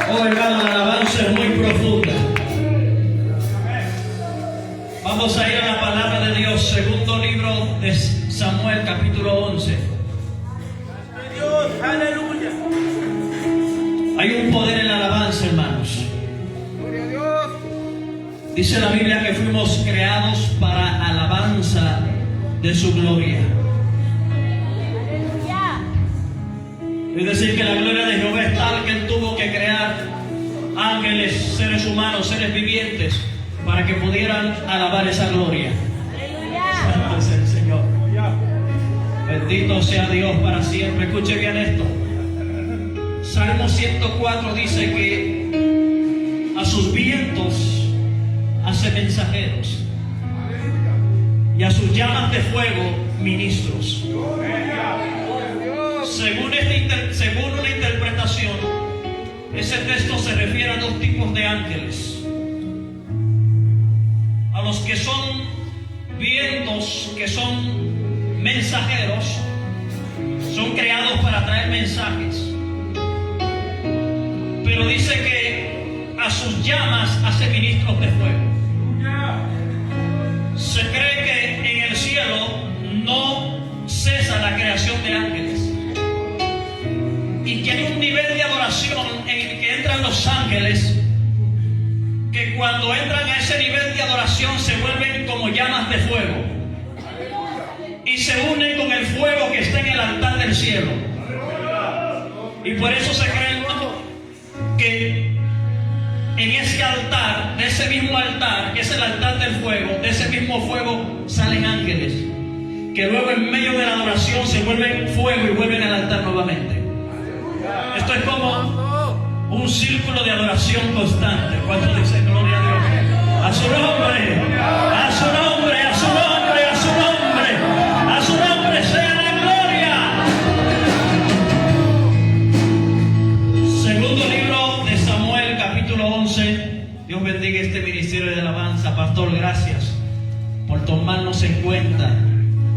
Oh, hermano, la alabanza es muy profunda. Vamos a ir a la palabra de Dios, segundo libro de Samuel, capítulo 11. Dios, aleluya. Hay un poder en la alabanza, hermanos. Gloria a Dios. Dice la Biblia que fuimos creados para alabanza de su gloria. Es decir, que la gloria de Jehová es tal que Él tuvo que crear ángeles, seres humanos, seres vivientes, para que pudieran alabar esa gloria. Santo es el Señor. Bendito sea Dios para siempre. Escuche bien esto. Salmo 104 dice que a sus vientos hace mensajeros y a sus llamas de fuego ministros. Según una interpretación, ese texto se refiere a dos tipos de ángeles: a los que son vientos, que son mensajeros, son creados para traer mensajes, pero dice que a sus llamas hace ministros de fuego. Se cree que en el cielo no cesa la creación de ángeles y que hay un nivel de adoración en el que entran los ángeles, que cuando entran a ese nivel de adoración se vuelven como llamas de fuego y se unen con el fuego que está en el altar del cielo. Y por eso se cree, hermano, que en ese altar, de ese mismo altar, que es el altar del fuego, de ese mismo fuego salen ángeles, que luego en medio de la adoración se vuelven fuego y vuelven al altar nuevamente. Esto es como un círculo de adoración constante. ¿Cuántos dicen gloria a Dios? A su nombre, a su nombre, a su nombre, a su nombre, a su nombre sea la gloria. Segundo libro de Samuel, capítulo 11. Dios bendiga este ministerio de alabanza. Pastor, gracias por tomarnos en cuenta.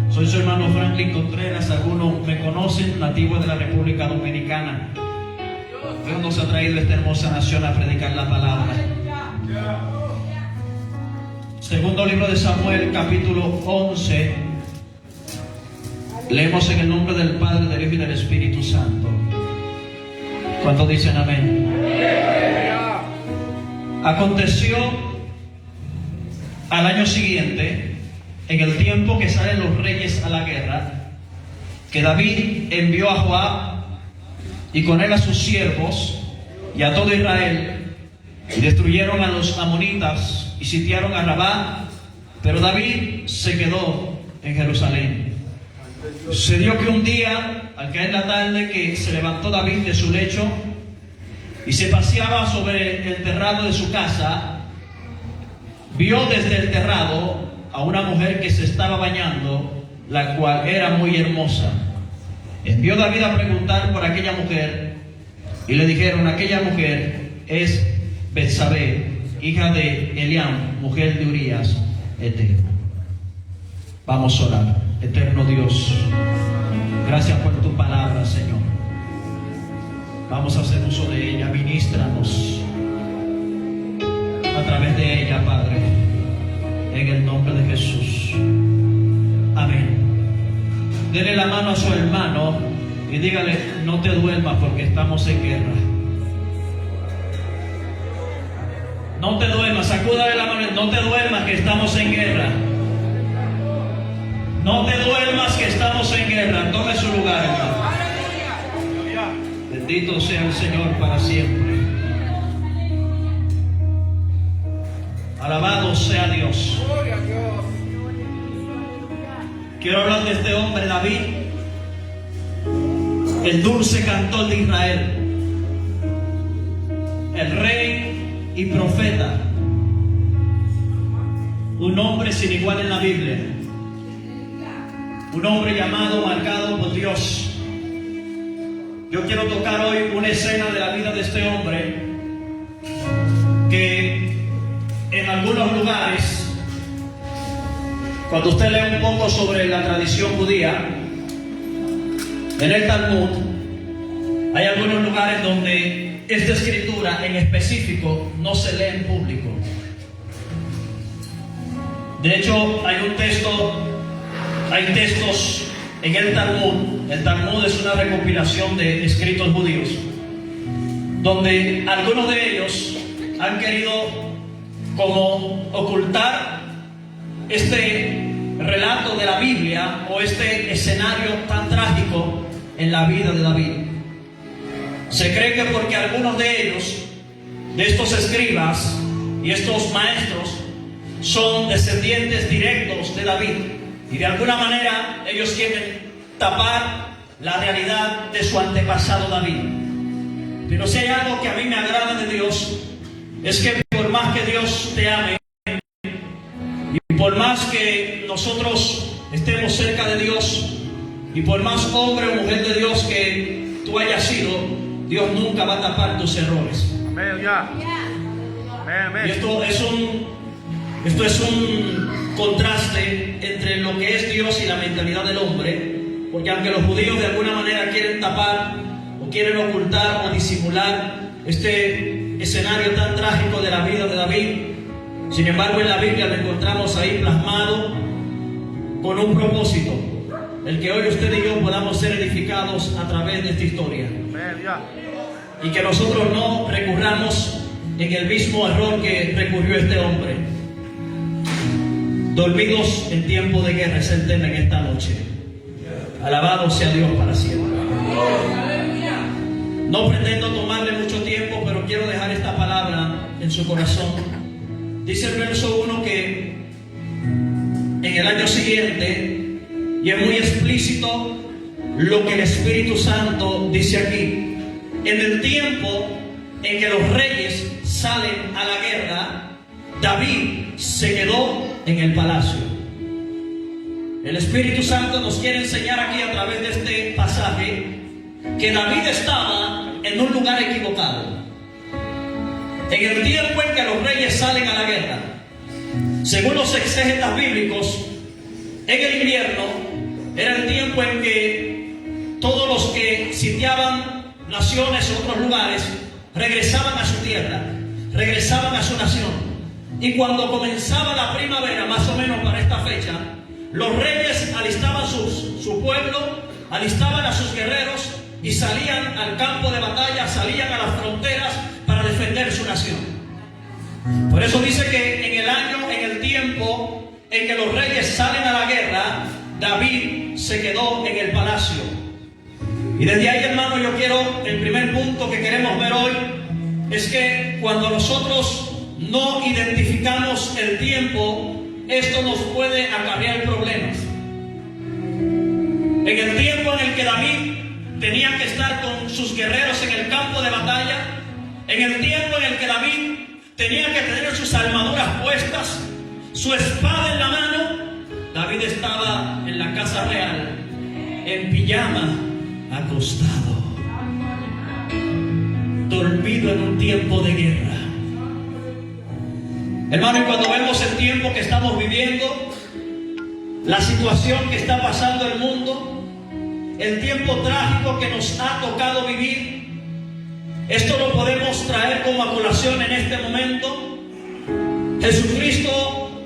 Soy su hermano Franklin Contreras. Algunos me conocen, nativo de la República Dominicana. Dios nos ha traído a esta hermosa nación a predicar la palabra. Segundo libro de Samuel, capítulo 11. Leemos en el nombre del Padre, del Hijo y del Espíritu Santo. ¿Cuántos dicen amén? Aconteció al año siguiente, en el tiempo que salen los reyes a la guerra, que David envió a Joab y con él a sus siervos y a todo Israel, y destruyeron a los amonitas y sitiaron a Rabá, pero David se quedó en Jerusalén. Sucedió que un día, al caer la tarde, que se levantó David de su lecho y se paseaba sobre el terrado de su casa, vio desde el terrado a una mujer que se estaba bañando, la cual era muy hermosa. Envió David a preguntar por aquella mujer, y le dijeron: aquella mujer es Betsabé, hija de Eliam, mujer de Urías, Eteo. Vamos a orar. Eterno Dios, gracias por tu palabra, Señor. Vamos a hacer uso de ella. Ministranos a través de ella, Padre, en el nombre de Jesús. Amén. Dele la mano a su hermano y dígale: no te duermas porque estamos en guerra. No te duermas, sacúdale la mano. No te duermas que estamos en guerra. No te duermas que estamos en guerra. Tome su lugar, hermano. Bendito sea el Señor para siempre. Alabado sea Dios. Quiero hablar de este hombre, David, el dulce cantor de Israel, el rey y profeta, un hombre sin igual en la Biblia, un hombre llamado, marcado por Dios. Yo quiero tocar hoy una escena de la vida de este hombre que en algunos lugares, cuando usted lee un poco sobre la tradición judía, en el Talmud, hay algunos lugares donde esta escritura en específico no se lee en público. De hecho, hay textos en el Talmud. El Talmud es una recopilación de escritos judíos, donde algunos de ellos han querido como ocultar este relato de la Biblia o este escenario tan trágico en la vida de David. Se cree que porque algunos de ellos, de estos escribas y estos maestros, son descendientes directos de David, y de alguna manera ellos quieren tapar la realidad de su antepasado David. Pero si hay algo que a mí me agrada de Dios, es que por más que Dios te ame y por más que nosotros estemos cerca de Dios y por más hombre o mujer de Dios que tú hayas sido, Dios nunca va a tapar tus errores. Amén, ya. Amén, amén. Y esto es un contraste entre lo que es Dios y la mentalidad del hombre, porque aunque los judíos de alguna manera quieren tapar o quieren ocultar o disimular este escenario tan trágico de la vida de David, sin embargo en la Biblia lo encontramos ahí plasmado con un propósito: el que hoy usted y yo podamos ser edificados a través de esta historia, y que nosotros no recurramos en el mismo error que recurrió este hombre. Dormidos en tiempo de guerra es el tema en esta noche. Alabado sea Dios para siempre. No pretendo tomarle mucho tiempo, pero quiero dejar esta palabra en su corazón. Dice el verso 1 que en el año siguiente, y es muy explícito lo que el Espíritu Santo dice aquí, en el tiempo en que los reyes salen a la guerra, David se quedó en el palacio. El Espíritu Santo nos quiere enseñar aquí a través de este pasaje que David estaba en un lugar equivocado. En el tiempo en que los reyes salen a la guerra, según los exégetas bíblicos, en el invierno era el tiempo en que todos los que sitiaban naciones u otros lugares regresaban a su tierra, regresaban a su nación. Y cuando comenzaba la primavera, más o menos para esta fecha, los reyes alistaban su pueblo, alistaban a sus guerreros y salían al campo de batalla, salían a las fronteras para defender su nación. Por eso dice que en el tiempo en que los reyes salen a la guerra, David se quedó en el palacio. Y desde ahí, hermano, el primer punto que queremos ver hoy es que cuando nosotros no identificamos el tiempo, esto nos puede acarrear problemas. En el tiempo en el que David tenía que estar con sus guerreros en el campo de batalla, en el tiempo en el que David tenía que tener sus armaduras puestas, su espada en la mano, David estaba en la casa real, en pijama, acostado, dormido en un tiempo de guerra. Hermano, y cuando vemos el tiempo que estamos viviendo, la situación que está pasando el mundo, el tiempo trágico que nos ha tocado vivir, esto lo podemos traer como a colación en este momento. Jesucristo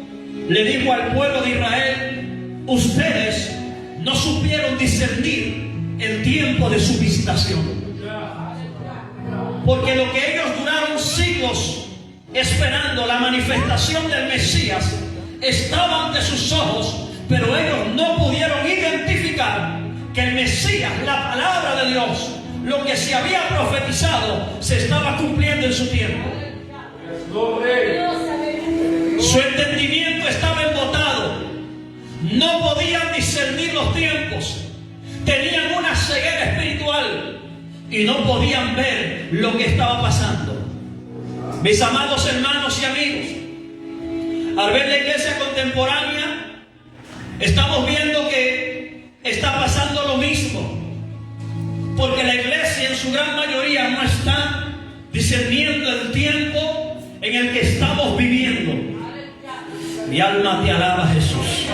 le dijo al pueblo de Israel: ustedes no supieron discernir el tiempo de su visitación, porque lo que ellos duraron siglos esperando la manifestación del Mesías estaba ante sus ojos, pero ellos no pudieron identificar que el Mesías, la palabra de Dios, lo que se había profetizado, se estaba cumpliendo en su tiempo. Su entendimiento estaba embotado, no podían discernir los tiempos, tenían una ceguera espiritual y no podían ver lo que estaba pasando. Mis amados hermanos y amigos, al ver la iglesia contemporánea, estamos viendo que está pasando lo mismo, porque la iglesia en su gran mayoría no está discerniendo el tiempo en el que estamos viviendo. Mi alma te alaba, Jesús.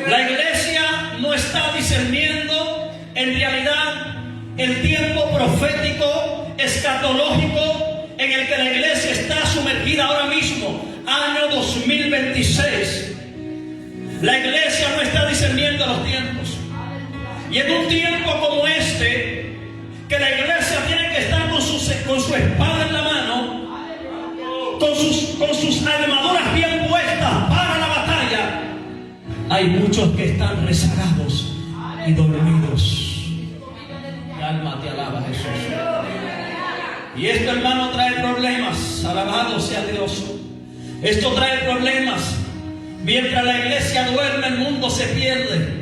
La iglesia no está discerniendo en realidad el tiempo profético, escatológico, en el que la iglesia está sumergida ahora mismo, año 2026. La iglesia no está discerniendo los tiempos. Y en un tiempo como este, que la iglesia tiene que estar con su espada en la mano, con sus armaduras bien puestas para la batalla, hay muchos que están rezagados y dormidos. Mi alma te alaba, Jesús. Y esto, hermano, trae problemas. Alabado sea Dios. Esto trae problemas. Mientras la iglesia duerme, el mundo se pierde.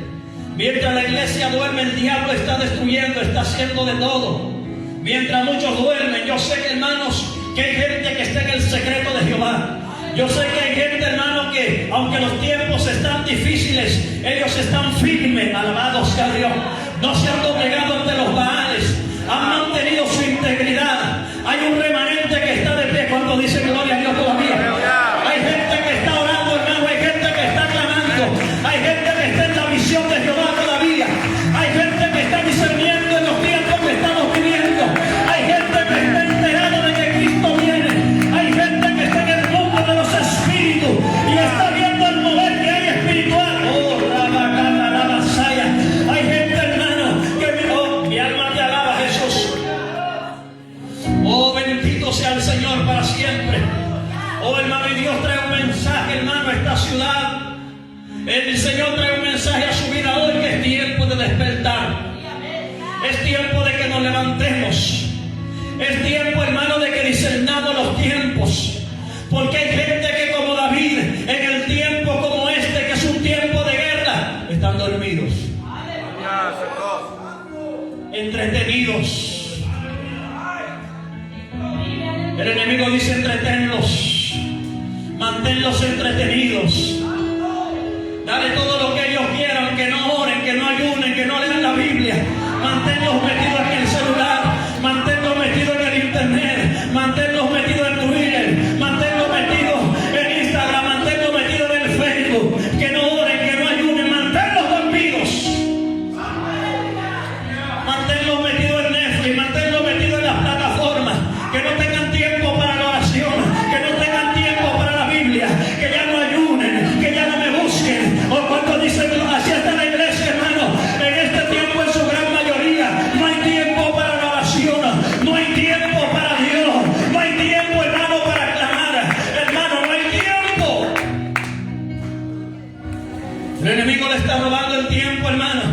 Mientras la iglesia duerme, el diablo está destruyendo, está haciendo de todo. Mientras muchos duermen, yo sé, hermanos, que hay gente que está en el secreto de Jehová. Yo sé que hay gente, hermano, que aunque los tiempos están difíciles, ellos están firmes. Alabado sea Dios. No se han doblegado ante los baales, han mantenido su integridad. Hay un remanente que está de pie. Cuando dice gloria a Dios todavía. Hay gente que está orando, hermano. Hay gente que está clamando. Hay gente que está en la visión de Jehová todavía. Hay gente que está discerniendo en los tiempos que estamos viviendo. Hay gente que está enterada de que Cristo viene. Hay gente que está en el mundo de los espíritus y está viendo el mover que hay espiritual. Oh, la vasalla. Hay gente, hermano, que mi alma te alaba, Jesús. Oh, bendito sea el Señor para siempre. Oh, hermano, y Dios trae un mensaje, hermano, a esta ciudad. El Señor trae un mensaje a su vida hoy, que es tiempo de despertar. Es tiempo de que nos levantemos. Es tiempo, hermano, de que discernamos los tiempos. Porque hay gente que, como David, en el tiempo como este, que es un tiempo de guerra, están dormidos, entretenidos. El enemigo dice: entretenlos, manténlos entretenidos. Dale todo lo que ellos quieran, que no oren, que no ayunen, que no lean la Biblia. Manténlos metidos en el celular, manténlos metidos en el internet, manténlos metidos en Twitter, manténlos metidos en Instagram, manténlos metidos en el Facebook. Que no oren, que no ayunen, manténlos dormidos. Manténlos metidos en Netflix, manténlos metidos en las plataformas. Que no tengan tiempo para la oración, que no tengan tiempo para la Biblia, que ya no ayunen, que ya no me busquen. O cuando dicen, así está la iglesia, hermano, en este tiempo, en su gran mayoría, no hay tiempo para la oración, no hay tiempo para Dios, no hay tiempo, hermano, para clamar, hermano, no hay tiempo. El enemigo le está robando el tiempo, hermano.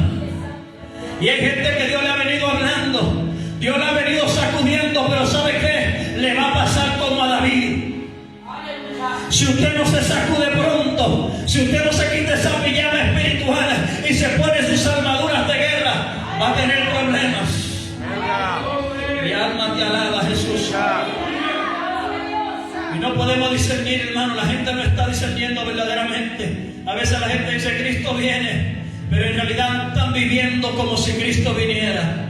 Y hay gente que Dios le ha venido hablando, Dios le ha venido sacudiendo, pero ¿sabe qué? Le va a pasar como a David. Si usted no se sacude pronto, si usted no se quita esa pijama espiritual y se pone sus armaduras de guerra, va a tener problemas. Mi alma te alaba, Jesús. Y no podemos discernir, hermano. La gente no está discerniendo verdaderamente. A veces la gente dice: Cristo viene, pero en realidad están viviendo como si Cristo viniera.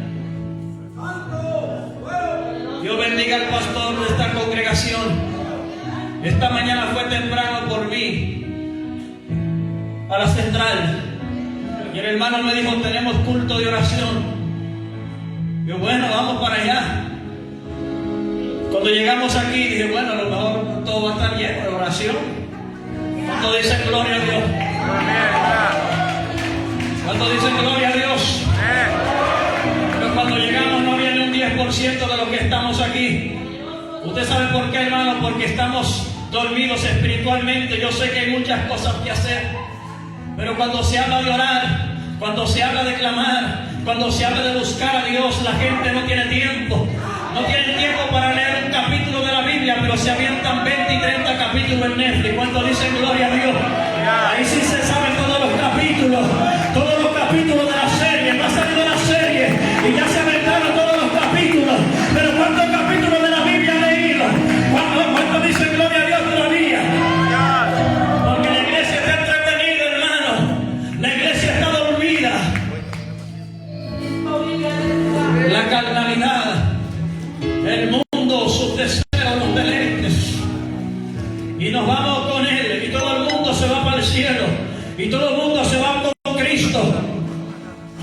Dios bendiga al pastor de esta congregación. Esta mañana fue temprano por mí a la central y el hermano me dijo: tenemos culto de oración. Yo, bueno, vamos para allá. Cuando llegamos aquí dije: bueno, a lo mejor todo va a estar lleno de oración. ¿Cuánto dicen gloria a Dios? ¿Cuánto dicen gloria a Dios? Pero cuando llegamos no había ni un 10% de lo que estamos aquí. ¿Usted sabe por qué, hermano? Porque estamos dormidos espiritualmente. Yo sé que hay muchas cosas que hacer, pero cuando se habla de orar, cuando se habla de clamar, cuando se habla de buscar a Dios, la gente no tiene tiempo. No tienen tiempo para leer un capítulo de la Biblia, pero se avientan 20 y 30 capítulos en Netflix. ¿Cuánto dicen gloria a Dios? Ahí sí se saben todos los capítulos de la serie. No ha salido la serie y ya se aventaron todos los capítulos. Pero ¿cuántos capítulos de la Biblia han leído? ¿Cuánto dicen gloria a Dios todavía? Porque la iglesia está entretenida, hermano. La iglesia está dormida. La carnalidad, el mundo, sus deseos, los deleites. Y nos vamos con Él. Y todo el mundo se va para el cielo. Y todo el mundo se va con Cristo.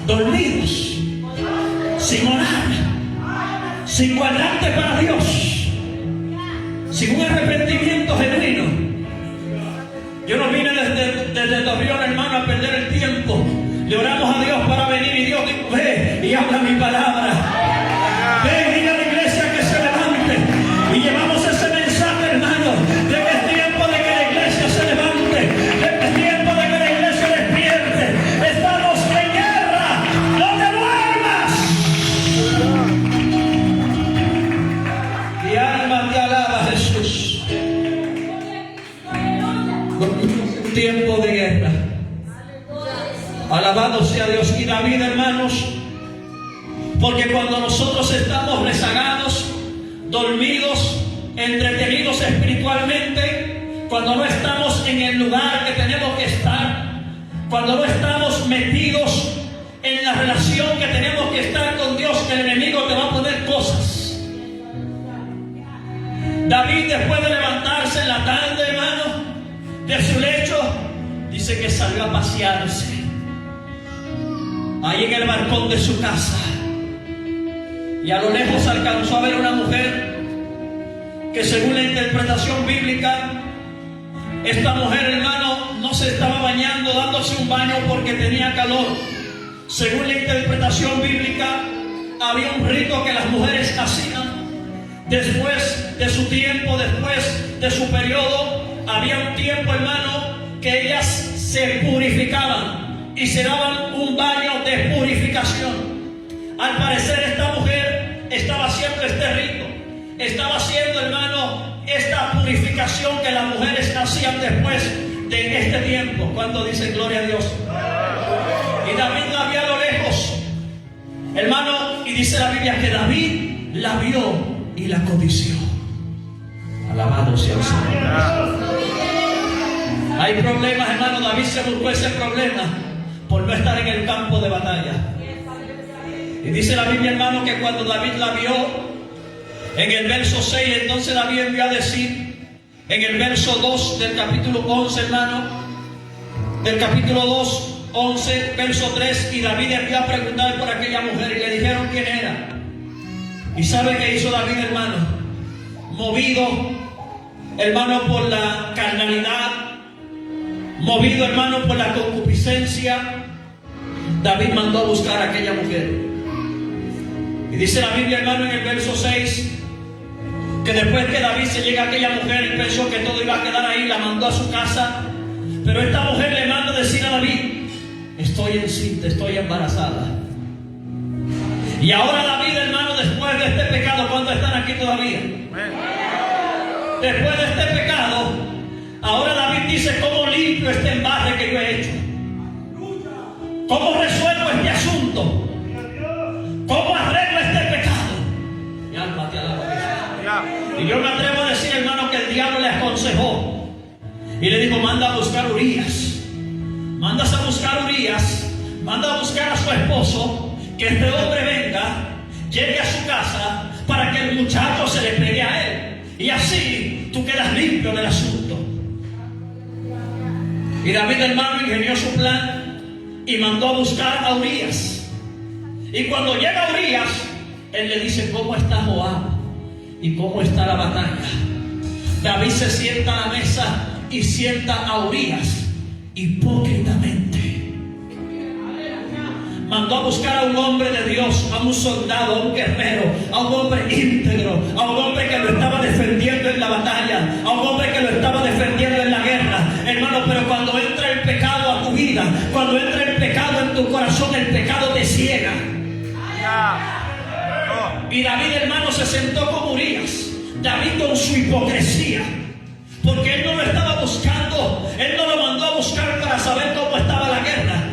Dormidos, sin orar. sin guardarte para Dios, sin un arrepentimiento genuino. Yo no vine desde Torreón, hermano, a perder el tiempo. Le oramos a Dios para venir y Dios dijo, ve y habla mi palabra. Ve y dile a la iglesia que se levante. Y llevamos ese mensaje, hermano, de que es tiempo de que la iglesia se levante, de que es tiempo de que la iglesia despierte. Estamos en guerra, no te duermas. Mi alma te alaba, Jesús. Tiempo de guerra. Alabado sea Dios. Y David, hermanos, porque cuando nosotros estamos rezagados, dormidos, entretenidos espiritualmente, cuando no estamos en el lugar que tenemos que estar, cuando no estamos metidos en la relación que tenemos que estar con Dios, el enemigo te va a poner cosas. David, después de levantarse en la tarde, hermano, de su lecho, dice que salió a pasearse ahí en el balcón de su casa, y a lo lejos alcanzó a ver una mujer que, según la interpretación bíblica, esta mujer, hermano, no se estaba bañando, dándose un baño porque tenía calor. Según la interpretación bíblica, había un rito que las mujeres hacían después de su tiempo, después de su periodo. Había un tiempo, hermano, que ellas se purificaban y se daban un baño de purificación. Al parecer, esta mujer estaba haciendo este rito, estaba haciendo, hermano, esta purificación que las mujeres hacían después de este tiempo. Cuando dice gloria a Dios. Y David la vio a lo lejos, hermano, y dice la Biblia que David la vio y la codició. Alabado sea el Señor. Hay problemas, hermano. David se buscó ese problema por no estar en el campo de batalla. Y dice la Biblia, hermano, que cuando David la vio, en el verso 6, entonces David envió a decir, en el verso 2 del capítulo 11, hermano, del capítulo 2, 11, verso 3, y David envió a preguntar por aquella mujer y le dijeron quién era. ¿Y sabe qué hizo David, hermano? Movido, hermano, por la carnalidad, movido, hermano, por la concupiscencia, David mandó a buscar a aquella mujer. Y dice la Biblia, hermano, en el verso 6, que después que David se llega a aquella mujer y pensó que todo iba a quedar ahí, la mandó a su casa. Pero esta mujer le manda a decir a David, estoy encinta, estoy embarazada. Y ahora David, hermano, después de este pecado, ¿cuántos están aquí todavía? Después de este pecado, ahora David dice, ¿cómo limpio este embarre que yo he hecho? ¿Cómo resuelvo este asunto? ¿Cómo arreglo este pecado? Mi alma te alaba, Jesús. Y yo me atrevo a decir, hermano, que el diablo le aconsejó y le dijo, manda a buscar Urías. Mandas a buscar Urías, manda a buscar a su esposo, que este hombre venga, llegue a su casa, para que el muchacho se le pegue a él. Y así tú quedas limpio del asunto. Y David, hermano, ingenió su plan y mandó a buscar a Urías. Y cuando llega Urías, él le dice, ¿cómo está Joab? ¿Y cómo está la batalla? David se sienta a la mesa y sienta a Urías hipócritamente. Mandó a buscar a un hombre de Dios, a un soldado, a un guerrero, a un hombre íntegro, a un hombre que lo estaba defendiendo en la batalla, a un hombre que lo estaba defendiendo en la guerra. Hermano, pero cuando entra el pecado a tu vida, cuando entra el pecado en tu corazón, el pecado te ciega. Y David, hermano, se sentó con Urías. David con su hipocresía, porque él no lo estaba buscando, él no lo mandó a buscar para saber cómo estaba la guerra.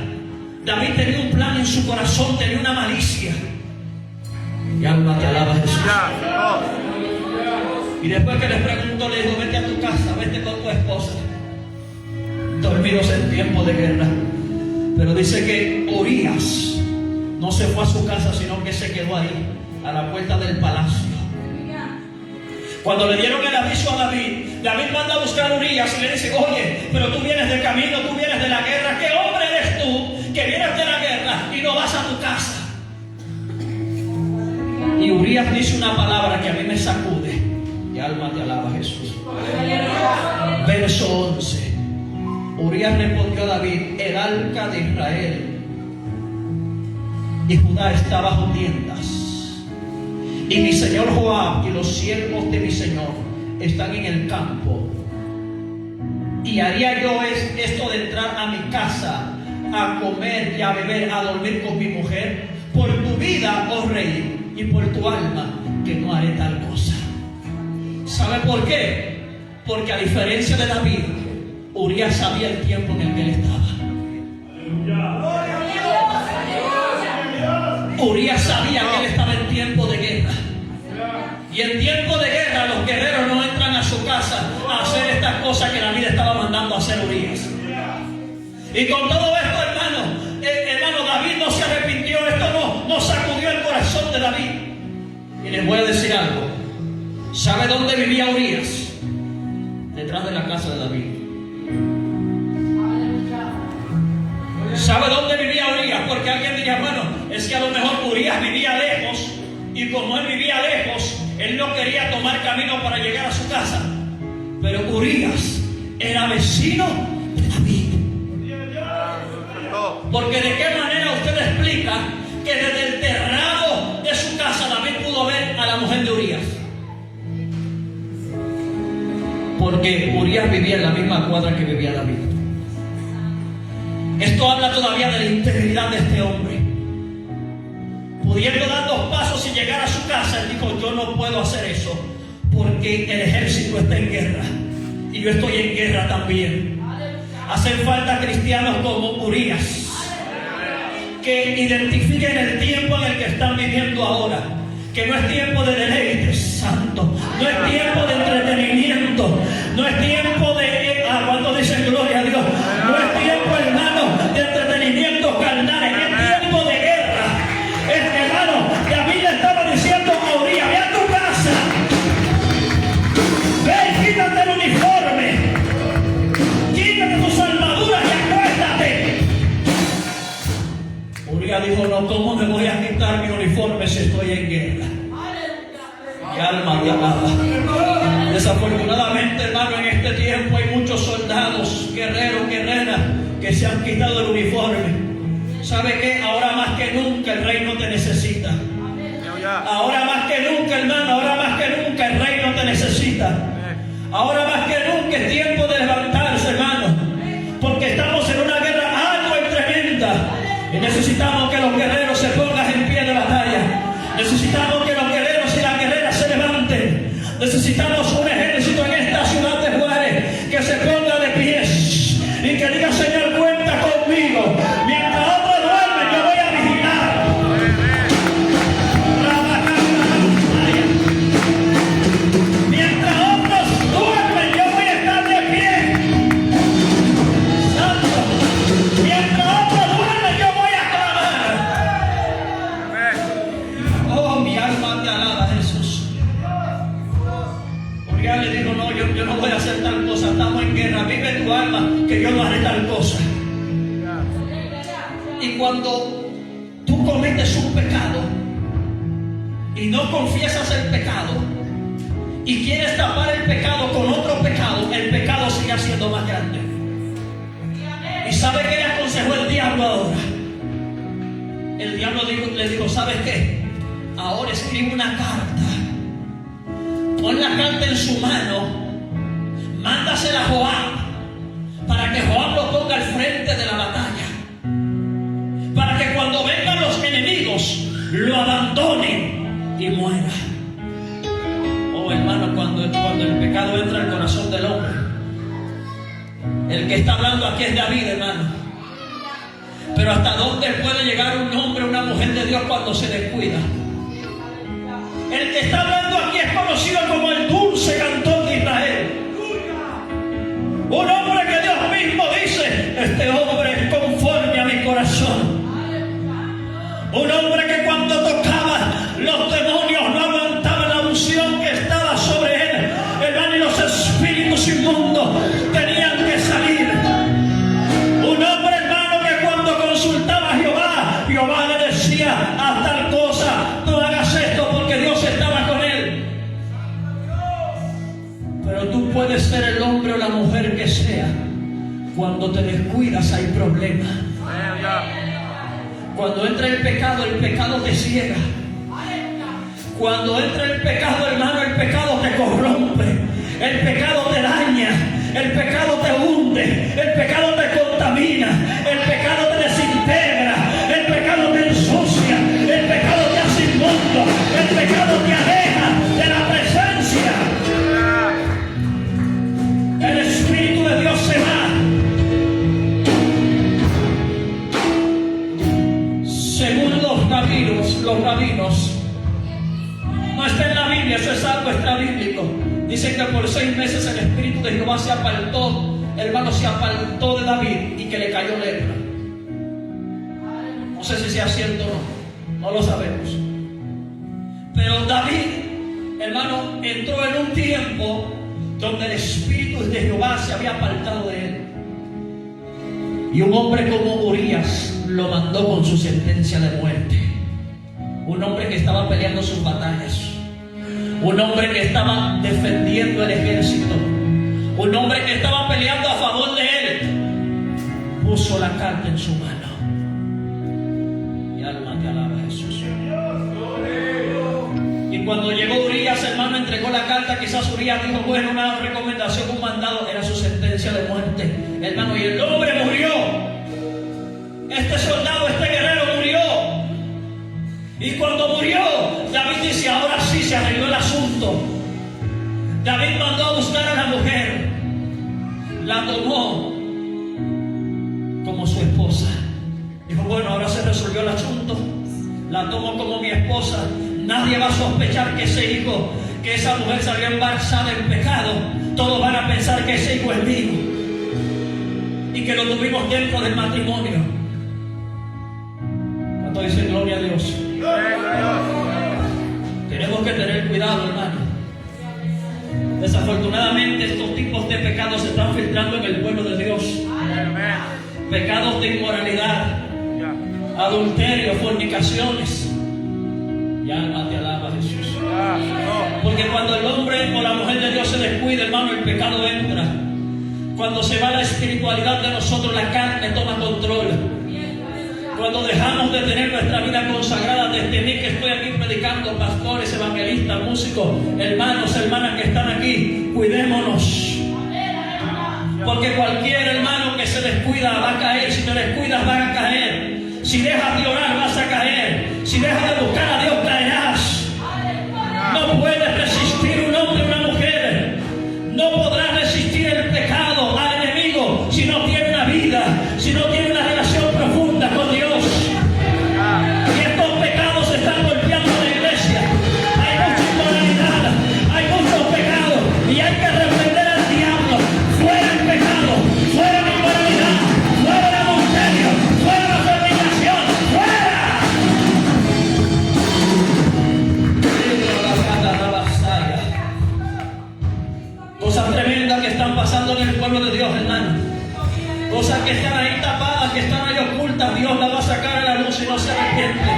David tenía un plan en su corazón, tenía una malicia. Y alma te alaba, Jesús. Y después que les preguntó, le dijo, vete a tu casa, vete con tu esposa. Dormidos en tiempo de guerra. Pero dice que Urías no se fue a su casa, sino que se quedó ahí, a la puerta del palacio. Cuando le dieron el aviso a David, David manda a buscar a Urías y le dice, oye, pero tú vienes de camino, tú vienes de la guerra. ¿Qué hombre eres tú que vienes de la guerra y no vas a tu casa? Y Urías Urías dice una palabra que a mí me sacude. Mi alma te alaba, Jesús. Verso 11. Urías respondió a David: el arca de Israel y Judá está bajo tiendas, y mi señor Joab y los siervos de mi señor están en el campo. Y haría yo esto de entrar a mi casa a comer y a beber, a dormir con mi mujer, por tu vida, oh rey, y por tu alma, que no haré tal cosa. ¿Sabe por qué? Porque a diferencia de David, Urías sabía el tiempo en el que él estaba. Urías sabía que él estaba en tiempo de guerra. Y en tiempo de guerra los guerreros no entran a su casa a hacer estas cosas que David estaba mandando a hacer Urías. Y con todo esto, hermano, David no se arrepintió. Esto no sacudió el corazón de David. Y les voy a decir algo. ¿Sabe dónde vivía Urías? Detrás de la casa de David. ¿Sabe dónde vivía Urías? Porque alguien diría, bueno, es que a lo mejor Urías vivía lejos, y como él vivía lejos, él no quería tomar camino para llegar a su casa. Pero Urías era vecino de David. Porque de qué manera usted explica que desde el terrado de su casa David pudo ver a la mujer de Urías. Porque Urías vivía en la misma cuadra que vivía David. Esto habla todavía de la integridad de este hombre. Pudiendo dar 2 pasos y llegar a su casa, él dijo: yo no puedo hacer eso, porque el ejército está en guerra y yo estoy en guerra también. Hacen falta cristianos como Urías, que identifiquen el tiempo en el que están viviendo ahora, que no es tiempo de deleites, santo, no es tiempo de entretenimiento, no es tiempo de cuando dicen gloria a Dios, no es tiempo, hermano, de entretenimiento carnal, es tiempo de guerra. Hermano, David le estaba diciendo a Urías: ve a tu casa, ve y quítate el uniforme, quítate tus armaduras y acuéstate. Urías dijo: no, ¿cómo me voy a quitar mi uniforme si estoy en guerra? Mi alma te alaba. Desafortunadamente, hermano, en este tiempo hay muchos soldados, guerreros, guerreras, que se han quitado el uniforme. ¿Sabe qué? Ahora más que nunca el reino te necesita. Ahora más que nunca, hermano, ahora más que nunca el reino te necesita. Ahora más que nunca es tiempo de levantarse, hermano, porque estamos en una guerra ardua y tremenda. Y necesitamos que los guerreros se pongan en pie de batalla. Necesitamos que los guerreros y las guerreras se levanten. Necesitamos un ejército en esta ciudad de Juárez que se ponga de pies y que diga: Señor, cuenta conmigo. Mientras otros duermen, yo voy a vigilar. Mientras otros duermen, yo voy a estar de pie. Santo. Mientras otros duermen, yo voy a clamar. Oh, mi alma te alaba, Jesús. Urias le dijo: no, yo no voy a hacer tal cosa, estamos en guerra, vive tu alma, que yo no haré tal cosa. Y cuando tú cometes un pecado y no confiesas el pecado y quieres tapar el pecado con otro pecado, el pecado sigue siendo más grande. ¿Y sabe qué le aconsejó el diablo ahora? El diablo le dijo: ¿sabes qué? Ahora escribe una carta, pon la carta en su mano, mándasela a Joab, para que Joab lo ponga al frente de la batalla, para que cuando vengan los enemigos lo abandonen y muera. Oh, hermano, cuando el pecado entra al corazón del hombre, el que está hablando aquí es David, hermano. Pero ¿hasta dónde puede llegar un hombre, una mujer de Dios cuando se descuida? El que está hablando aquí es conocido como el dulce cantor de Israel. Un hombre que Dios mismo dice: este hombre es conforme a mi corazón. Un hombre que cuando tocaba, los demonios no aguantaban la unción que estaba sobre él, hermano, y los espíritus inmundos tenían que salir. Un hombre, hermano, que cuando consultaba a Jehová, Jehová le decía: haz tal cosa, no hagas esto, porque Dios Cuando te descuidas hay problemas. Aleluya. Cuando entra el pecado te ciega. Cuando entra el pecado, hermano, el pecado te corrompe. El pecado te daña. El pecado te hunde. El pecado te contamina. El pecado te desintegra. El pecado te ensucia. El pecado te hace inmundo. El pecado te aleja de la presencia. El Espíritu de Dios se va. Según los rabinos, no está en la Biblia, eso es algo extrabíblico. Dicen que por 6 meses el Espíritu de Jehová se apartó, hermano, se apartó de David y que le cayó lepra. No sé si sea cierto o no, no lo sabemos. Pero David, hermano, entró en un tiempo donde el Espíritu de Jehová se había apartado de él. Y un hombre como Urías lo mandó con su sentencia de muerte. Un hombre que estaba peleando sus batallas. Un hombre que estaba defendiendo el ejército. Un hombre que estaba peleando a favor de él. Puso la carta en su mano. Mi alma te alaba, Jesús. Y cuando llegó Urías, hermano, entregó la carta. Quizás Urías dijo, bueno, una recomendación, un mandado. Era su sentencia de muerte, hermano. Y el hombre murió. Este soldado, este guerrero murió. Y cuando murió, David dice, ahora sí se arregló el asunto. David mandó a buscar a la mujer. La tomó como su esposa. Dijo, bueno, ahora se resolvió el asunto. La tomo como mi esposa. Nadie va a sospechar que ese hijo, que esa mujer salió embarazada en pecado. Todos van a pensar que ese hijo es mío. Y que lo tuvimos dentro del matrimonio. ¿Cuánto dicen gloria a Dios? Tenemos que tener cuidado, hermano. Desafortunadamente estos tipos de pecados se están filtrando en el pueblo de Dios. Pecados de inmoralidad, adulterio, fornicaciones. Y alma te alaba, Jesús. Porque cuando el hombre o la mujer de Dios se descuida, hermano, el pecado entra. Cuando se va la espiritualidad de nosotros, la carne toma control. Cuando dejamos de tener nuestra vida consagrada, desde mí que estoy aquí predicando, pastores, evangelistas, músicos, hermanos, hermanas que están aquí, cuidémonos. Porque cualquier hermano que se descuida va a caer. Si te descuidas vas a caer. Si dejas de orar vas a caer. Si dejas de buscar a Dios caerás. No puedes resistir un hombre o una mujer. No podrás resistir el pecado al enemigo si no tiene una vida, si no tiene una relación profunda con Dios. Y estos pecados se están golpeando en la iglesia. Hay mucha inmoralidad, hay muchos pecados y hay que reprender al diablo. Fuera el pecado, fuera la inmoralidad, fuera el adulterio, fuera la fornicación, fuera. Cosas tremendas que están pasando en el pueblo de Dios, hermano. Cosas que están ahí tapadas, que están ahí ocultas. Dios las va a sacar a la luz si no se arrepiente.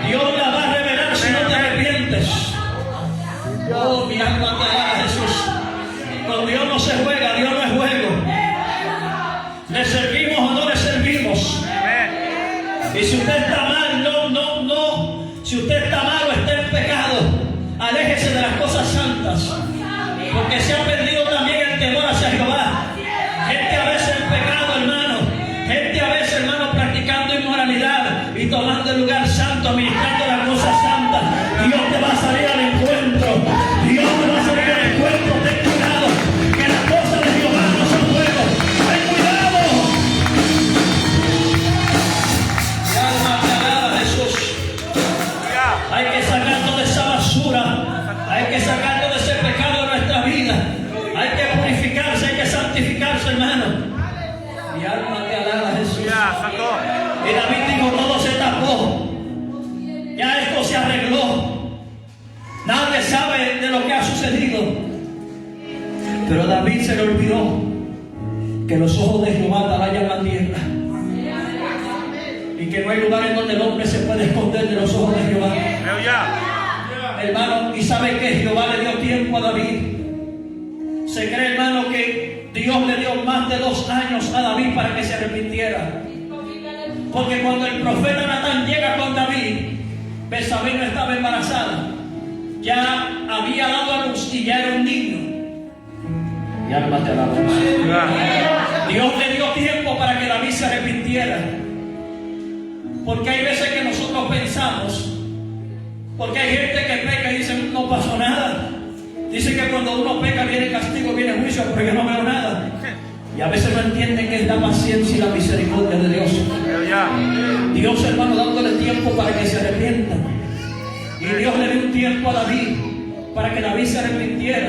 Dios las va a revelar si no te arrepientes. Oh, mi alma te alaba, Jesús. Con Dios no se juega, Dios no es juego. ¿Le servimos o no le servimos? Y si usted está mal, no. Si usted está mal o está en pecado, aléjese de las cosas santas. Porque se ha perdido también el temor hacia Jehová. Gente a veces en pecado, hermano. Gente a veces, hermano, practicando inmoralidad y tomando el lugar santo, administrando las cosas santas. Dios te va a salir al encuentro. Dios te va a salir al encuentro. Ten cuidado, que las cosas de Jehová no son juegos. Ten cuidado. Mi alma te alaba, Jesús. Hay que sacar toda esa basura. Hay que sacar todo ese pecado de nuestra vida. Hay que purificarse, hay que santificarse, hermano. Mi alma te alaba, Jesús. Y David dijo, todo se tapó. Ya esto se arregló. Nadie sabe de lo que ha sucedido. Pero David se le olvidó que los ojos de Jehová talayan la tierra. Y que no hay lugar en donde el hombre se puede esconder de los ojos de Jehová. Hermano, y sabe que Jehová le dio tiempo a David. Se cree, hermano, que Dios le dio más de 2 años a David para que se arrepintiera. Porque cuando el profeta Natán llega con David, Betsabé no estaba embarazada, ya había dado a luz y ya era un niño. Y alma te alaba. Dios le dio tiempo para que David se arrepintiera. Porque hay veces que nosotros pensamos, porque hay gente que peca y dice no pasó nada. Dice que cuando uno peca viene castigo, viene juicio, pero yo no veo nada. Y a veces no entienden que es la paciencia y la misericordia de Dios. Dios, hermano, dándole tiempo para que se arrepientan. Y Dios le dio un tiempo a David para que David se arrepintiera.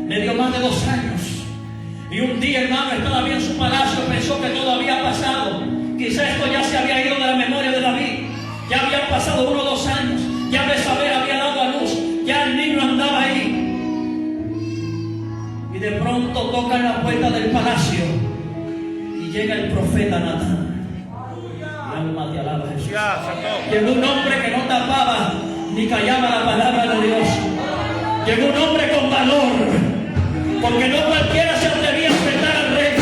Le dio más de 2 años. Y un día, hermano, estaba David en su palacio, pensó que todo había pasado. Quizá esto ya se había ido de la memoria de David. Ya habían pasado 1 o 2 años. Ya Betsabé había dado a luz. Ya el niño andaba ahí. Y de pronto tocan la puerta del palacio y llega el profeta Natán. Y alma te alaba, Jesús. Llegó un hombre que no tapaba ni callaba la palabra de Dios. Llegó un hombre con valor, porque no cualquiera se atrevía a enfrentar al rey.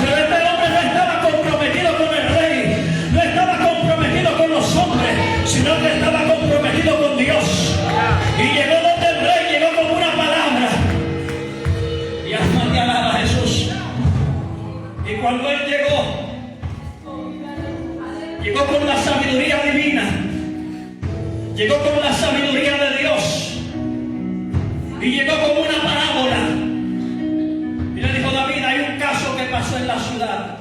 Pero este hombre no estaba comprometido con el rey, no estaba comprometido con los hombres, sino que estaba comprometido con Dios. Y llegó donde el rey, llegó con una palabra. Y alma te alaba, Jesús. Y cuando él llegó con la sabiduría divina, llegó con la sabiduría de Dios, y llegó con una parábola. Y le dijo: David, hay un caso que pasó en la ciudad.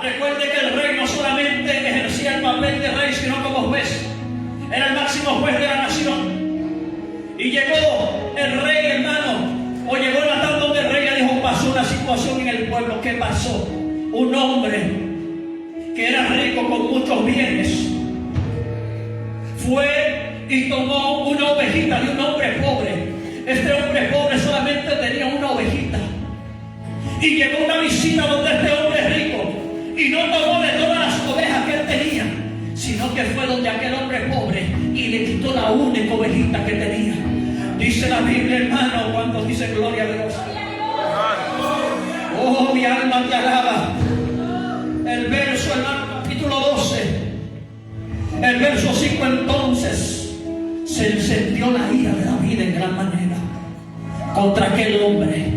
Recuerde que el rey no solamente ejercía el papel de rey, sino como juez. Era el máximo juez de la nación. Y llegó el rey, hermano, o llegó Natán donde el rey le dijo: pasó una situación en el pueblo. ¿Qué pasó? Un hombre que era rico con muchos bienes fue y tomó una ovejita de un hombre pobre. Este hombre pobre solamente tenía una ovejita. Y llegó una visita donde este hombre rico y no tomó de todas las ovejas que él tenía, sino que fue donde aquel hombre pobre y le quitó la única ovejita que tenía. Dice la Biblia, hermano, cuando dice gloria a Dios. Oh, mi alma te alaba. El verso, hermano, capítulo 12, el verso 5, entonces se encendió la ira de David en gran manera contra aquel hombre.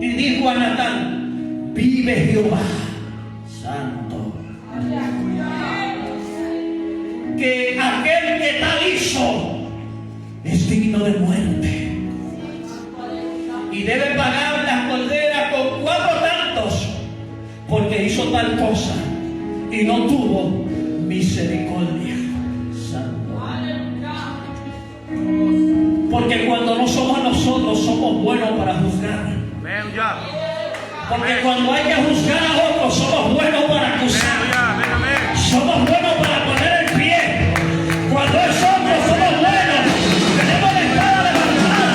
Y dijo a Natán: vive Jehová santo, que aquel que tal hizo es digno de muerte y debe pagar la cordera con 4 tantos, porque hizo tal cosa y no tuvo misericordia. Santo. Porque cuando no somos nosotros, somos buenos para juzgar. Porque cuando hay que juzgar a otros, somos buenos para acusar. Somos buenos para poner el pie. Cuando es otro, somos buenos. Tenemos la espada levantada.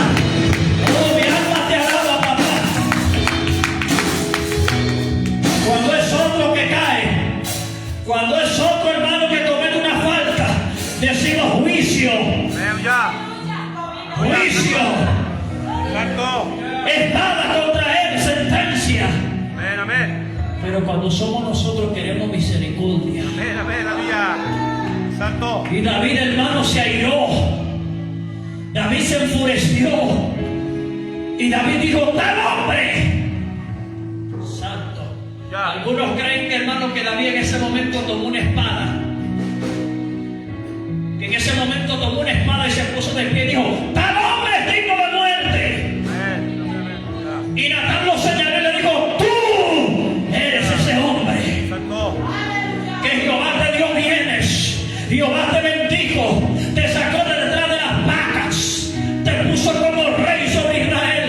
Oh, mi alma te alaba, papá. Cuando es otro que cae, cuando es otro, hermano, que comete una falta, decimos juicio. Juicio. Espada contra él, sentencia. Pero cuando somos nosotros, queremos misericordia. Santo. Y David, hermano, se airó. David se enfureció. Y David dijo: tal hombre. Santo. Algunos creen que, hermano, que David en ese momento tomó una espada. Que en ese momento tomó una espada y se puso de pie y dijo: tal hombre es digno de muerte. Y Natán lo señaló y le dijo: tú eres ese hombre. Que Jehová te dio bienes, Jehová te bendijo, te sacó de detrás de las vacas, te puso como rey sobre Israel.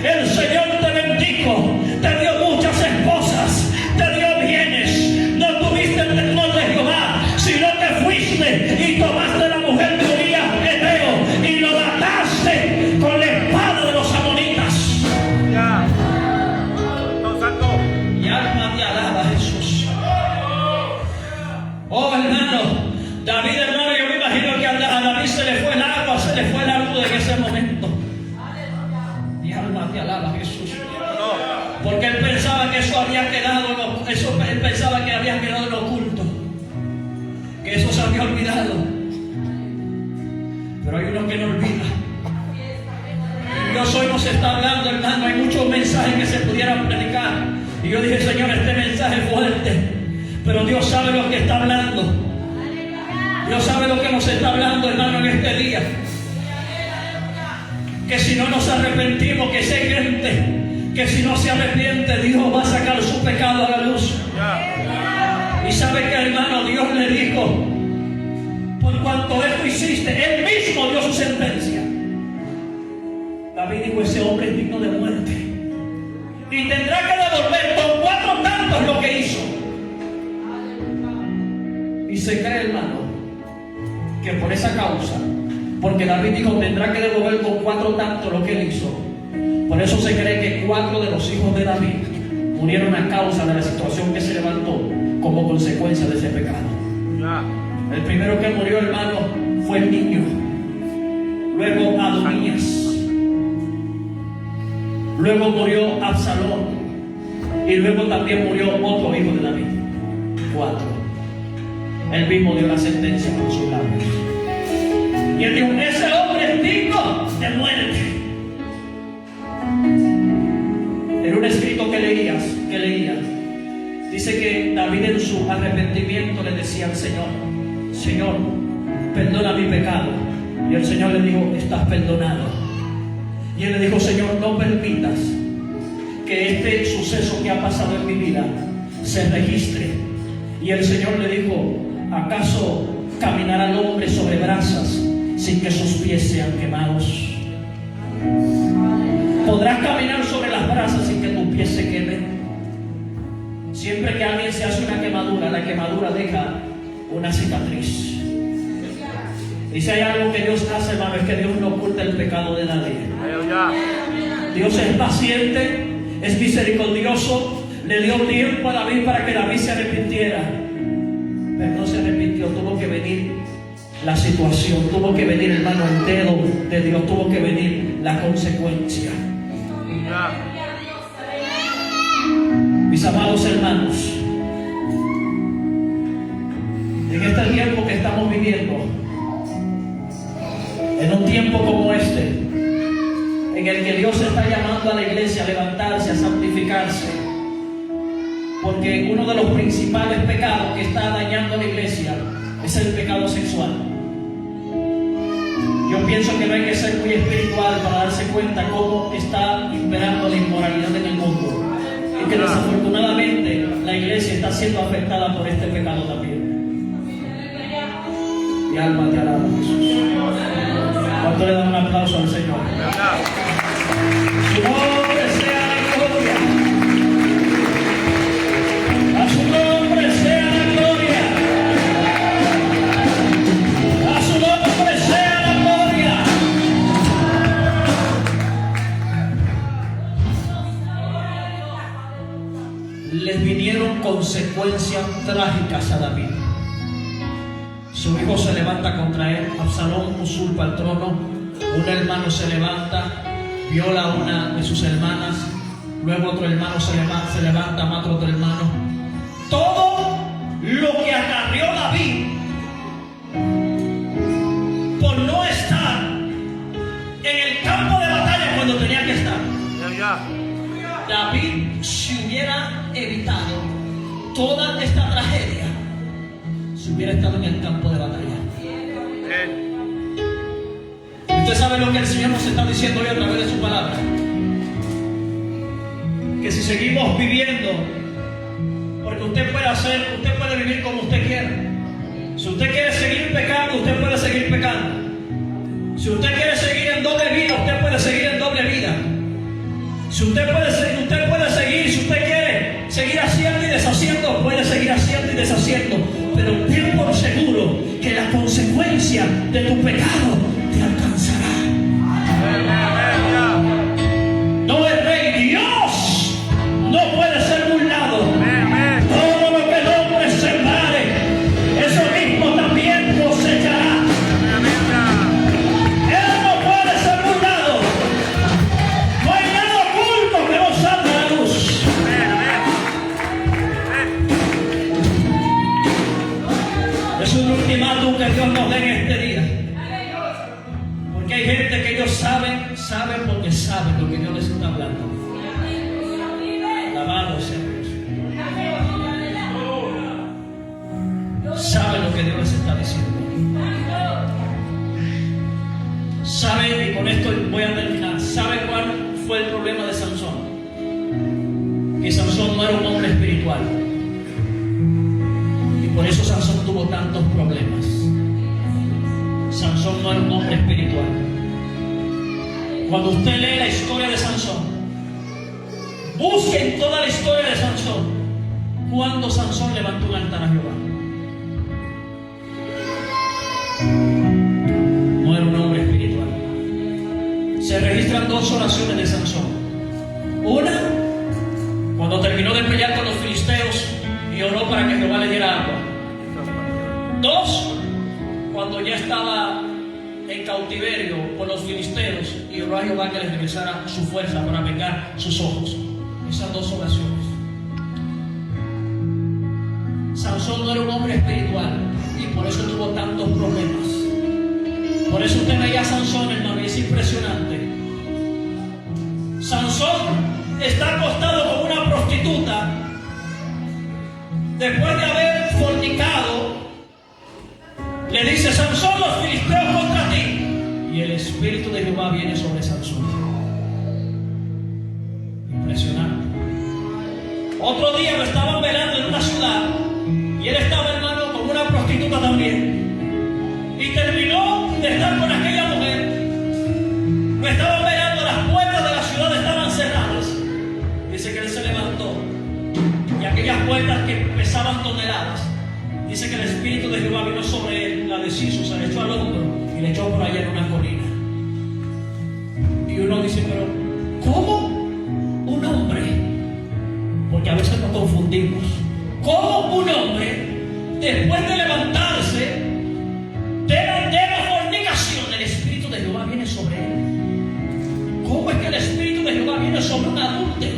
El Señor te bendijo, te dio muchas esposas, te dio bienes. No tuviste el temor de Jehová, sino que fuiste y tomaste la mujer de Urías Eteo y lo mataste con la espada de los amonitas. Y alma te alaba, Jesús. Oh, hermano, David, hermano, yo me imagino que a David se le fue el agua, se le fue la luz en ese momento. Mi alma te te alaba, Jesús. No. Porque él pensaba que eso había quedado, él pensaba que había quedado en oculto, que eso se había olvidado. Pero hay uno que no olvida. Dios hoy nos está hablando, hermano. Hay muchos mensajes que se pudieran predicar. Y yo dije, Señor, este mensaje es fuerte. Pero Dios sabe lo que está hablando. Dios sabe lo que nos está hablando, hermano, en este día. Que si no nos arrepentimos, que si hay gente que si no se arrepiente, Dios va a sacar su pecado a la luz. Y sabe que, hermano, Dios le dijo, por cuanto esto hiciste, él mismo dio su sentencia. David dijo, ese hombre es digno de muerte y tendrá que devolver con 4 tantos lo que hizo. Y se cree, hermano, que por esa causa, porque David dijo, tendrá que devolver con 4 tantos lo que él hizo, por eso se cree que 4 de los hijos de David murieron a causa de la situación que se levantó como consecuencia de ese pecado. El primero que murió, hermano, fue el niño. Luego Adonías. Luego murió Absalón. Y luego también murió otro hijo de David. 4. Él mismo dio la sentencia por sus labios. Y él dijo, ese hombre es digno de muerte. En un escrito que leía, dice que David en su arrepentimiento le decía al Señor, Señor, perdona mi pecado. Y el Señor le dijo, estás perdonado. Y él le dijo, Señor, no permitas que este suceso que ha pasado en mi vida se registre. Y el Señor le dijo, ¿acaso caminará el hombre sobre brasas sin que sus pies sean quemados? ¿Podrás caminar sobre las brasas sin que tus pies se quemen? Siempre que alguien se hace una quemadura, la quemadura deja una cicatriz. Y si hay algo que Dios hace, hermano, es que Dios no oculta el pecado de nadie. Dios es paciente, es misericordioso. Le dio tiempo a David para que David se arrepintiera, pero no se arrepintió. Tuvo que venir la situación, tuvo que venir, hermano, el dedo de Dios, tuvo que venir la consecuencia. Mis amados hermanos, en este tiempo que estamos viviendo, en un tiempo como este, en el que Dios está llamando a la iglesia a levantarse, a santificarse, porque uno de los principales pecados que está dañando a la iglesia es el pecado sexual. Yo pienso que no hay que ser muy espiritual para darse cuenta cómo está imperando la inmoralidad en el mundo, y que desafortunadamente la iglesia está siendo afectada por este pecado también. Mi alma te alaba, Jesús. ¿Cuánto le dan un aplauso al Señor? Su nombre sea la gloria. A su nombre sea la gloria. A su nombre sea la gloria. Les vinieron consecuencias trágicas a David. Su hijo se levanta contra él, Absalón usurpa el trono, un hermano se levanta, viola a una de sus hermanas, luego otro hermano se levanta, mata a otro hermano. Todo lo que acarreó David por no estar en el campo de batalla cuando tenía que estar. David, si hubiera evitado toda esta tragedia, si hubiera estado en el campo de batalla. Usted sabe lo que el Señor nos está diciendo hoy a través de su palabra, que si seguimos viviendo, porque usted puede vivir como usted quiera. Si usted quiere seguir pecando, usted puede seguir pecando. Si usted quiere seguir en doble vida, usted puede seguir en doble vida. Si usted puede seguir, si usted quiere seguir haciendo y deshaciendo, puede seguir haciendo y deshaciendo. Pero ten por seguro que la consecuencia de tu pecado te alcanzará. No es rey, Dios no puede ser burlado. Todo lo que el hombre sembrare, eso mismo también cosechará. Él no puede ser burlado. No hay nada saben porque saben lo que Dios les está hablando. Alabado sea Dios. Saben lo que Dios les está diciendo. Saben, y con esto voy a terminar. ¿Saben cuál fue el problema de Sansón? Que Sansón no era un hombre espiritual. Y por eso Sansón tuvo tantos problemas. Sansón no era un hombre espiritual. Cuando usted lee la historia de Sansón, busquen toda la historia de Sansón. Cuando Sansón levantó un altar a Jehová. No era un hombre espiritual. Se registran dos oraciones de Sansón. Una, cuando terminó de pelear con los filisteos y oró para que Jehová le diera agua. Dos, cuando ya estaba en cautiverio con los filisteos y oró a Jehová que les regresara su fuerza para vengar sus ojos. Esas dos oraciones. Sansón no era un hombre espiritual y por eso tuvo tantos problemas. Por eso usted veía a Sansón, hermano, y es impresionante. Sansón está acostado con una prostituta después de haber fornicado. Le dice: Sansón, los filisteos contra ti. Y el espíritu de Jehová viene sobre Sansón. Impresionante. Otro día lo estaban velando en una ciudad y él estaba, hermano, con una prostituta también. Y terminó de estar con aquella mujer. Lo estaban velando, las puertas de la ciudad estaban cerradas. Dice que él se levantó y aquellas puertas que pesaban toneladas, dice que el espíritu de Jehová vino sobre él, la deshizo, se le echó al hombro y le echó por allá en una colina. Y uno dice: pero ¿cómo un hombre? Porque a veces nos confundimos. ¿Cómo un hombre, después de levantarse de la fornicación, el espíritu de Jehová viene sobre él? ¿Cómo es que el espíritu de Jehová viene sobre un adúltero?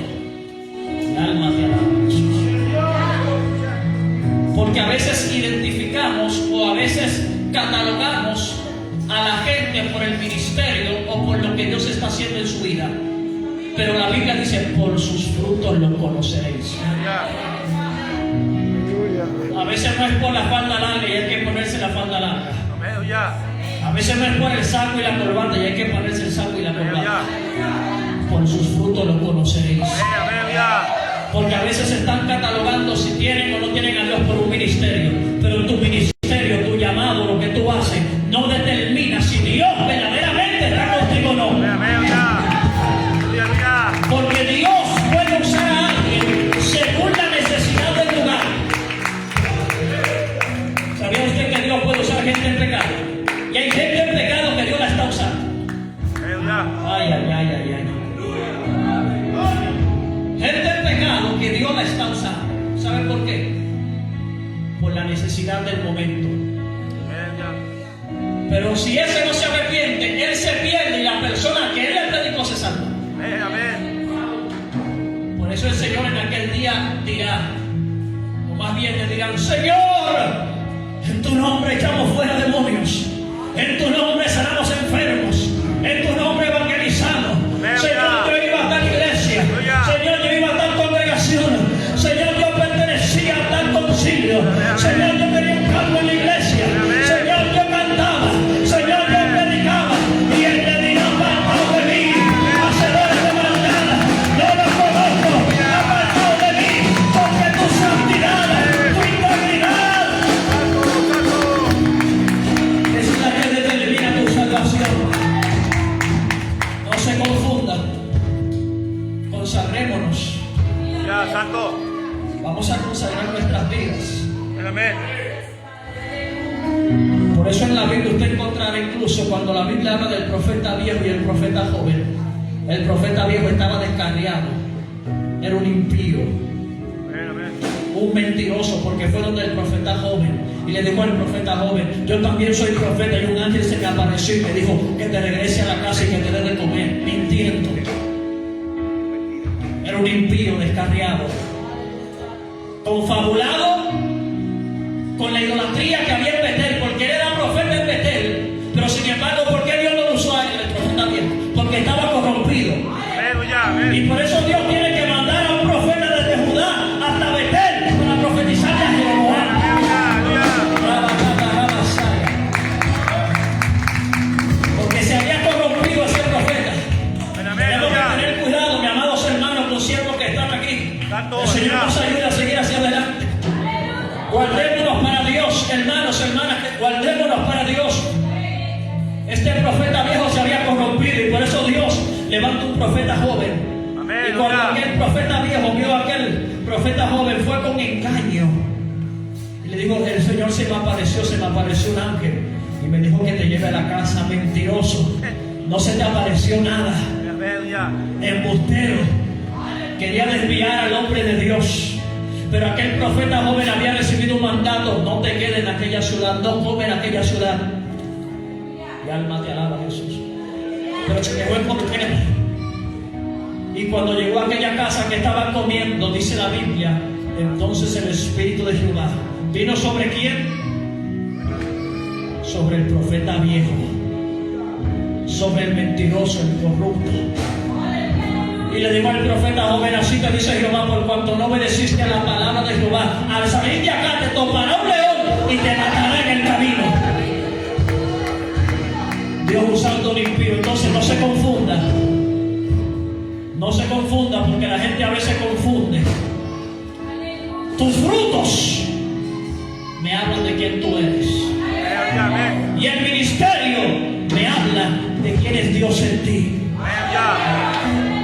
Mi alma te alaba, Jesús. Porque a veces identificamos o a veces catalogamos a la gente por el ministerio o por lo que Dios está haciendo en su vida. Pero la Biblia dice: por sus frutos los conoceréis. A veces no es por la falda larga y hay que ponerse la falda larga. A veces no es por el saco y la corbata y hay que ponerse el saco y la corbata. Por sus frutos los conoceréis. Porque a veces están catalogando si tienen o no tienen a Dios por un ministerio. Pero tu ministerio, tu llamado, lo que tú haces, no determina si Dios verdaderamente está contigo o no. Porque Dios puede usar a alguien según la necesidad del lugar. ¿Sabía usted que Dios puede usar gente en pecado? Y hay gente en pecado que Dios la está usando. Ay, ay, ay, ay, ay. Gente en pecado que Dios la está usando. ¿Sabe por qué? Por la necesidad del momento. Pero si ese no se arrepiente, él se pierde y la persona que él le predicó se salva. Por eso el Señor en aquel día dirá, o más bien le dirán: Señor, en tu nombre echamos fuera demonios, en tu nombre sanamos enfermos, en tu nombre evangelizamos. Señor, yo iba a tal iglesia, Señor, yo iba a tal congregación, Señor, yo pertenecía a tal concilio, Señor, yo tenía un cargo en la iglesia, Señor, yo cantaba, Señor, yo predicaba. Y él le dirá: apartado de mí, hacedores de maldad, no los conozco, apartado de mí, porque tu santidad, tu integridad es la que determina tu salvación. No se confundan. Consagrémonos. Santo. Vamos a consagrar nuestras vidas. Amén. Por eso en la Biblia usted encontrará, incluso cuando la Biblia habla del profeta viejo y el profeta joven, el profeta viejo estaba descarriado, era un impío, un mentiroso, porque fue donde el profeta joven y le dijo al profeta joven: yo también soy profeta, y un ángel se me apareció y me dijo que te regrese a la casa y que te dé de comer, mintiendo. Era un impío descarriado, confabulado con la idolatría que había en Betel, porque él era profeta en Betel. Pero sin embargo, ¿por qué Dios no lo usó a él, el profeta viejo? Porque estaba Este profeta viejo se había corrompido y por eso Dios levanta un profeta joven. Amén, Y cuando aleluya. aquel profeta viejo vio a aquel profeta joven, fue con engaño. Y le dijo, el Señor se me apareció un ángel. Y me dijo que te lleve a la casa, mentiroso. No se te apareció nada. Aleluya. Embustero. Quería desviar al hombre de Dios. Pero aquel profeta joven había recibido un mandato: no te quedes en aquella ciudad, no comes en aquella ciudad. Mi alma te alaba, Jesús. Pero se llegó el comer. Y cuando llegó a aquella casa que estaban comiendo, dice la Biblia, entonces el Espíritu de Jehová vino ¿sobre quién? Sobre el profeta viejo, sobre el mentiroso, el corrupto. Y le dijo al profeta joven: así te dice Jehová, por cuanto no obedeciste a la palabra de Jehová, al salir de acá te tomará un león y te matará en el camino. Dios usando un impío. Entonces no se confunda. No se confunda, porque la gente a veces confunde. Tus frutos me hablan de quién tú eres. Aleluya. Amén. Y el ministerio me habla de quién es Dios en ti. Aleluya.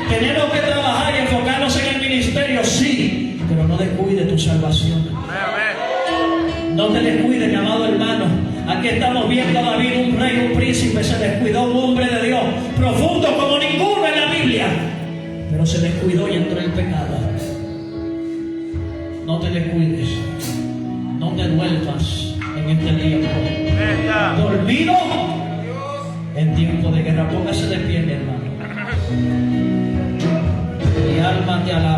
Tenemos que trabajar y enfocarnos en el ministerio, sí, pero no descuide tu salvación. Amén. No te descuides, mi amado hermano. Aquí estamos viendo a David, un rey, un príncipe. Se descuidó, un hombre de Dios, profundo como ninguno en la Biblia, pero se descuidó y entró en el pecado. No te descuides, no te duermas en este tiempo. Aleluya. Dormido en tiempo de guerra. Póngase de pie, mi hermano. Mi alma te alaba.